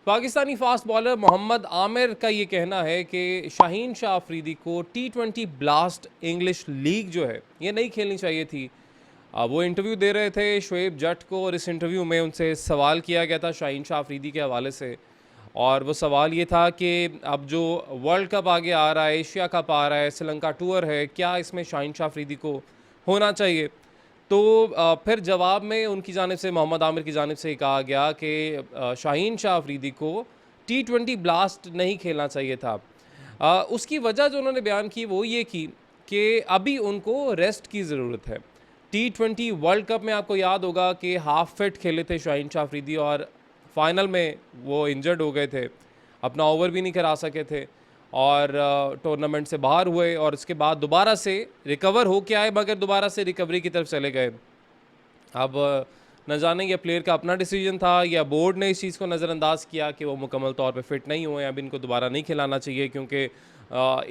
Pakistani fast bowler Mohammad Aamir का ये कहना है कि शाहीन शाह अफरीदी को T20 ब्लास्ट इंग्लिश लीग जो है ये नहीं खेलनी चाहिए थी। वो इंटरव्यू दे रहे थे शोएब जट को, और इस इंटरव्यू में उनसे सवाल किया गया था शाहीन शाह अफरीदी के हवाले से। और वो सवाल ये था कि अब जो वर्ल्ड कप आगे आ रहा है, एशिया कप आ रहा है, श्रीलंका टूर है, क्या इसमें शाहीन शाह अफरीदी को होना चाहिए? तो फिर जवाब में उनकी जानिब से, मोहम्मद आमिर की जानिब से कहा गया कि शाहीन शाह अफरीदी को T20 ब्लास्ट नहीं खेलना चाहिए था। उसकी वजह जो उन्होंने बयान की वो ये की कि अभी उनको रेस्ट की ज़रूरत है। T20 वर्ल्ड कप में आपको याद होगा कि हाफ फिट खेले थे शाहीन शाह अफरीदी, और फाइनल में वो इंजर्ड हो गए थे, अपना ओवर भी नहीं करा सके थे और टूर्नामेंट से बाहर हुए, और उसके बाद दोबारा से रिकवर हो के आए, मगर दोबारा से रिकवरी की तरफ चले गए। अब न जाने ये प्लेयर का अपना डिसीजन था या बोर्ड ने इस चीज़ को नज़रअंदाज किया कि वो मुकम्मल तौर पे फिट नहीं हुए, अब इनको दोबारा नहीं खिलाना चाहिए, क्योंकि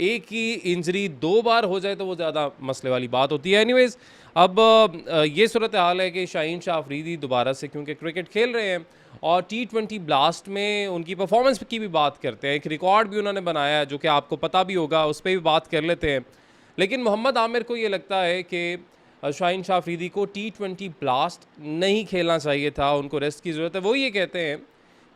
एक ही इंजरी 2 बार हो जाए तो वो ज़्यादा मसले वाली बात होती है। एनीवेज़, अब ये सूरत हाल है कि शाहीन शाह अफरीदी दोबारा से क्योंकि क्रिकेट खेल रहे हैं और T20 ब्लास्ट में उनकी परफॉर्मेंस की भी बात करते हैं, एक रिकॉर्ड भी उन्होंने बनाया है जो कि आपको पता भी होगा, उस पर भी बात कर लेते हैं। लेकिन मोहम्मद आमिर को ये लगता है कि शाहीन शाह अफरीदी को T20 ब्लास्ट नहीं खेलना चाहिए था, उनको रेस्ट की ज़रूरत है। वो ये कहते हैं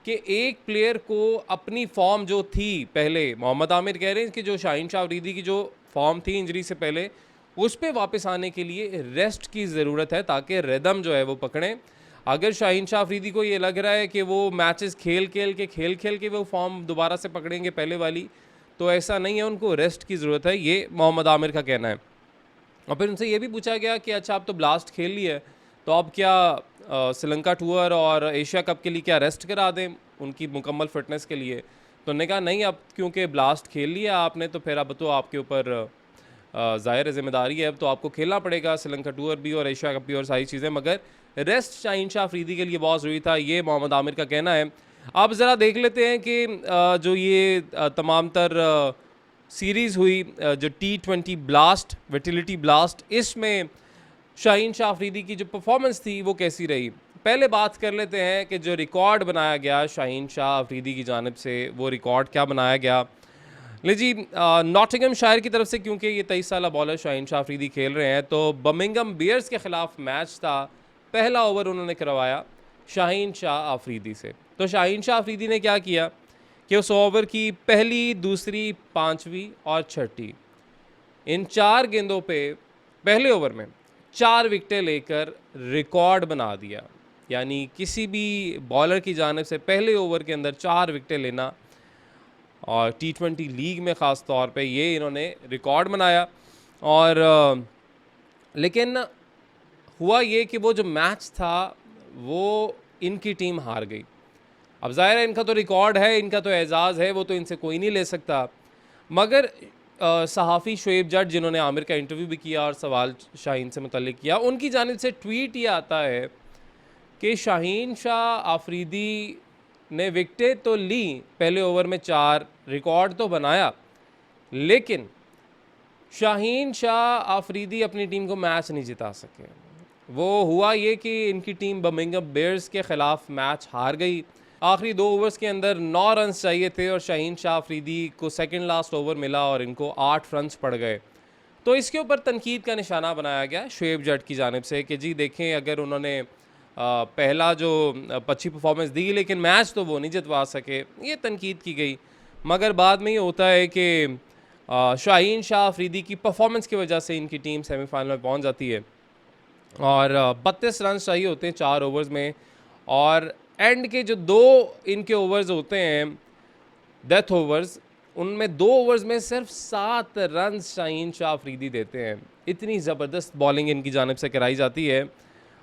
कि एक प्लेयर को अपनी फॉर्म जो थी पहले, मोहम्मद आमिर कह रहे हैं कि जो शाहीन शाह अफरीदी की जो फॉर्म थी इंजरी से पहले, उस पे वापस आने के लिए रेस्ट की ज़रूरत है ताकि रिदम जो है वो पकड़ें। अगर शाहीन शाह अफरीदी को ये लग रहा है कि वो मैचेस खेल खेल के वो फॉर्म दोबारा से पकड़ेंगे पहले वाली, तो ऐसा नहीं है, उनको रेस्ट की ज़रूरत है, ये मोहम्मद आमिर का कहना है। और फिर उनसे ये भी पूछा गया कि अच्छा, आप तो ब्लास्ट खेल लिया है, तो अब क्या श्रीलंका टूर और एशिया कप के लिए क्या रेस्ट करा दें उनकी मुकम्मल फिटनेस के लिए? तो उन्होंने कहा नहीं, अब क्योंकि ब्लास्ट खेल लिया आपने तो फिर अब तो आपके ऊपर ज़ाहिर ज़िम्मेदारी है, अब तो आपको खेलना पड़ेगा श्रीलंका टूर भी और एशिया कप भी और सारी चीज़ें, मगर रेस्ट शाहीन शाह अफरीदी के लिए बहुत ज़रूरी था, ये मोहम्मद आमिर का कहना है। अब ज़रा देख लेते हैं कि जो ये तमाम तर सीरीज़ हुई, जो T20 ब्लास्ट, विटिलिटी ब्लास्ट, इसमें शाहीन शाह अफरीदी की जो परफॉर्मेंस थी वो कैसी रही। पहले बात कर लेते हैं कि जो रिकॉर्ड बनाया गया शाहीन शाह अफरीदी की जानिब से, वो रिकॉर्ड क्या बनाया गया। ले जी, नॉटिंघम शायर की तरफ से, क्योंकि ये 23 साल बॉलर शाहीन शाह अफरीदी खेल रहे हैं, तो बर्मिंघम बियर्स के ख़िलाफ़ मैच था, पहला ओवर उन्होंने करवाया शाहीन शाह अफरीदी से। तो शाहीन शाह अफरीदी ने क्या किया कि उस ओवर की पहली, दूसरी, पाँचवीं और छठी, इन 4 गेंदों पे पहले ओवर में 4 विकेटें लेकर रिकॉर्ड बना दिया। यानी किसी भी बॉलर की जानिब से पहले ओवर के अंदर 4 विकेटें लेना, और T20 लीग में ख़ास तौर पे ये इन्होंने रिकॉर्ड बनाया। और लेकिन हुआ ये कि वो जो मैच था वो इनकी टीम हार गई। अब ज़ाहिर है इनका तो रिकॉर्ड है, इनका तो एजाज़ है, वो तो इनसे कोई नहीं ले सकता। मगर सहाफ़ी शोएब जट, जिन्होंने आमिर का इंटरव्यू भी किया और सवाल शाहीन से मुतल्लिक किया, उनकी जानिब से ट्वीट ये आता है कि शाहीन शाह अफरीदी ने विकेटें तो ली, पहले ओवर में 4, रिकॉर्ड तो बनाया, लेकिन शाहीन शाह अफरीदी अपनी टीम को मैच नहीं जिता सके। वो हुआ ये कि इनकी टीम बर्मिंघम बियर्स के ख़िलाफ़ मैच हार गई। आखिरी 2 ओवर्स के अंदर 9 रन्स चाहिए थे और शाहीन शाह अफरीदी को सेकंड लास्ट ओवर मिला और इनको 8 रन्स पड़ गए। तो इसके ऊपर तनकीद का निशाना बनाया गया शोएब जट की जानिब से कि जी देखें, अगर उन्होंने पहला जो अच्छी परफॉर्मेंस दी लेकिन मैच तो वो नहीं जितवा सके, ये तनकीद की गई। मगर बाद में ये होता है कि शाहीन शाह अफरीदी की परफॉर्मेंस की वजह से इनकी टीम सेमीफाइनल में पहुंच जाती है और 32 रन चाहिए होते हैं 4 ओवर्स में, और एंड के जो 2 इनके ओवर्स होते हैं, डेथ ओवर्स, उनमें 2 ओवर्स में सिर्फ 7 रन शाहीन शाह अफरीदी देते हैं। इतनी ज़बरदस्त बॉलिंग इनकी जानिब से कराई जाती है,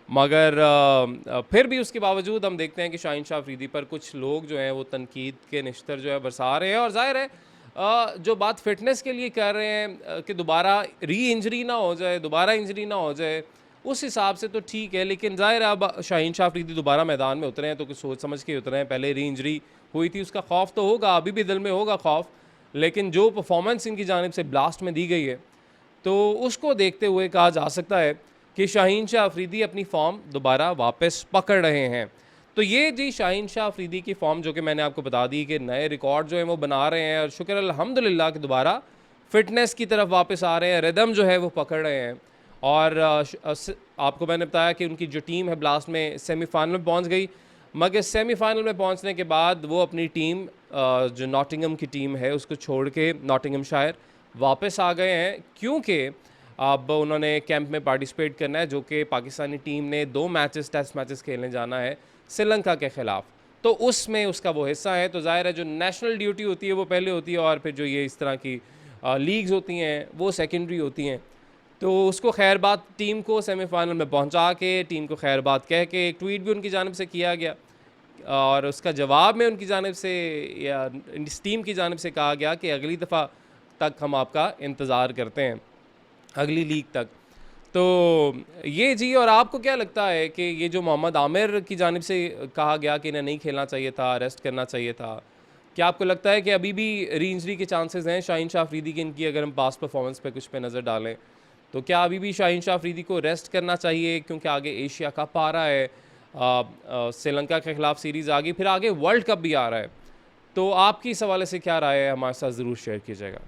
मगर फिर भी उसके बावजूद हम देखते हैं कि शाहीन शाह अफरीदी पर कुछ लोग जो हैं वो तनकीद के निश्तर जो है बरसा रहे हैं। और ज़ाहिर है जो बात फ़िटनेस के लिए कर रहे हैं कि दोबारा री इंजरी ना हो जाए, दोबारा इंजरी ना हो जाए, उस हिसाब से तो ठीक है। लेकिन ज़ाहिर है अब शाहीन शाह अफरीदी दोबारा मैदान में उतरे हैं तो कुछ सोच समझ के उतरे हैं। पहले री इंजरी हुई थी, उसका खौफ तो होगा, अभी भी दिल में होगा खौफ, लेकिन जो परफॉर्मेंस इनकी जानिब से ब्लास्ट में दी गई है तो उसको देखते हुए कहा जा सकता है कि शाहीन शाह अफरीदी अपनी फॉर्म दोबारा वापस पकड़ रहे हैं। तो ये जी शाहीन शाह अफरीदी की फॉर्म जो कि मैंने आपको बता दी कि नए रिकॉर्ड जो है वो बना रहे हैं और शुक्र अल्हम्दुलिल्लाह कि दोबारा फिटनेस की तरफ वापस आ रहे हैं, रिदम जो है वो पकड़ रहे हैं। और आपको मैंने बताया कि उनकी जो टीम है ब्लास्ट में सेमीफाइनल में पहुंच गई, मगर सेमीफाइनल में पहुंचने के बाद वो अपनी टीम जो नॉटिंघम की टीम है उसको छोड़ के नॉटिंघमशायर वापस आ गए हैं, क्योंकि अब उन्होंने कैंप में पार्टिसिपेट करना है, जो कि पाकिस्तानी टीम ने 2 मैचेस टेस्ट मैचेस खेलने जाना है श्रीलंका के ख़िलाफ़। तो उसमें उसका वो हिस्सा है, तो ज़ाहिर है जो नेशनल ड्यूटी होती है वो पहले होती है और फिर जो ये इस तरह की लीग्स होती हैं वो सेकेंडरी होती हैं। तो उसको खैरबाद टीम को सेमीफाइनल में पहुंचा के टीम को खैरबाद कह के एक ट्वीट भी उनकी जानिब से किया गया और उसका जवाब में उनकी जानिब से या इस टीम की जानिब से कहा गया कि अगली दफ़ा तक हम आपका इंतज़ार करते हैं, अगली लीग तक। तो ये जी, और आपको क्या लगता है कि ये जो मोहम्मद आमिर की जानिब से कहा गया कि इन्हें नहीं खेलना चाहिए था, रेस्ट करना चाहिए था, क्या आपको लगता है कि अभी भी री इंजरी के चांसेस हैं शाहीन शाह अफरीदी की इनकी, अगर हम पास्ट परफॉर्मेंस पे कुछ पे नज़र डालें तो क्या अभी भी शाहीन शाह अफरीदी को रेस्ट करना चाहिए, क्योंकि आगे एशिया कप आ रहा है, श्रीलंका के ख़िलाफ़ सीरीज़ आ गई, फिर आगे वर्ल्ड कप भी आ रहा है। तो आपकी इस हवाले से क्या राय है, हमारे साथ ज़रूर शेयर कीजिएगा।